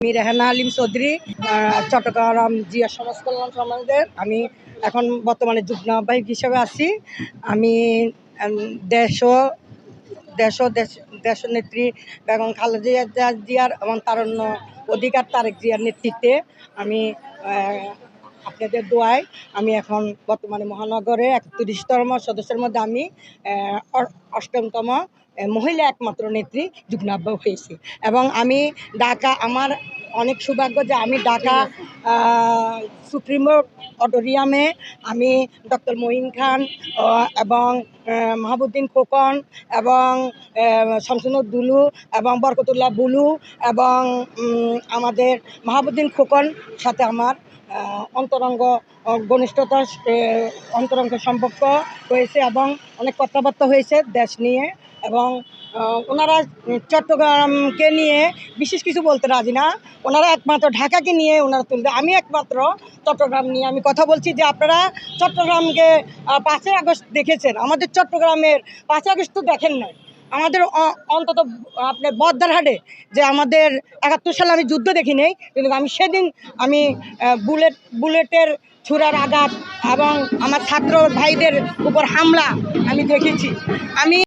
আমি রেহানা আলিম চৌধুরী, চট্টগ্রাম জিয়া সমাজ কল্যাণ সমাজের আমি এখন বর্তমানে যুগ্ম আহ্বায়ক হিসেবে আছি। আমি দেশ দেশ দেশনেত্রী বেগম খালেদা জিয়ার এবং তারুণ্য অধিকার তারেক জিয়ার নেতৃত্বে আমি আপনাদের দোয়ায় আমি এখন বর্তমানে মহানগরে 31তম সদস্যের মধ্যে আমি অষ্টমতম মহিলা একমাত্র নেত্রী যুগ্ম আহ্বায়ক হয়েছি। এবং আমি ঢাকা, আমার অনেক সৌভাগ্য যে আমি ঢাকা সুপ্রিম অডিটোরিয়ামে আমি ডক্টর মঈন খান এবং মাহবুদ্দিন খোকন এবং শামসুন্নাহার দুলু এবং বরকতুল্লাহ বুলু এবং আমাদের মাহবুদ্দিন খোকন সাথে আমার অন্তরঙ্গ ঘনিষ্ঠতা অন্তরঙ্গ সম্পর্ক হয়েছে এবং অনেক কথাবার্তা হয়েছে দেশ নিয়ে। এবং ওনারা চট্টগ্রামকে নিয়ে বিশেষ কিছু বলতে রাজি না, ওনারা একমাত্র ঢাকাকে নিয়ে ওনারা তুলবে। আমি একমাত্র চট্টগ্রাম নিয়ে আমি কথা বলছি যে আপনারা চট্টগ্রামকে 5ই আগস্ট দেখেছেন, আমাদের চট্টগ্রামের 5ই আগস্ট তো দেখেন নাই। আমাদের অন্তত আপনার বদ্দারহাটে যে আমাদের 71 সালে আমি যুদ্ধ দেখি নেই, কিন্তু আমি সেদিন আমি বুলেটের ছুরার আঘাত এবং আমার ছাত্র ভাইদের উপর হামলা আমি দেখেছি। আমি